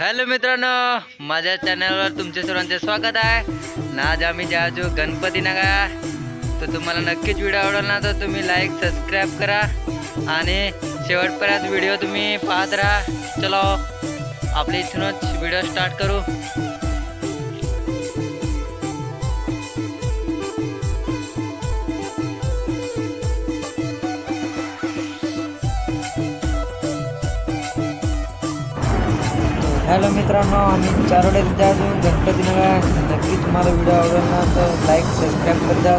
Hello मित्रांनो, माझ्या चॅनलवर तुमचे सर्वांचे स्वागत आहे ना। आज आम्ही जाजू गणपती नगर, तर तुम्हाला नक्कीच व्हिडिओ आवडला तर तुम्ही लाईक सबस्क्राईब करा आणि शेवटपर्यंत व्हिडिओ तुम्ही पाहत राहा। चलो आपले इथूनच व्हिडिओ स्टार्ट करू। हॅलो मित्रांनो, आम्ही चारोड्यात जाजू गणपती नगर। नक्की तुम्हाला व्हिडिओ आवडला तर लाईक सबस्क्राईब करत जा।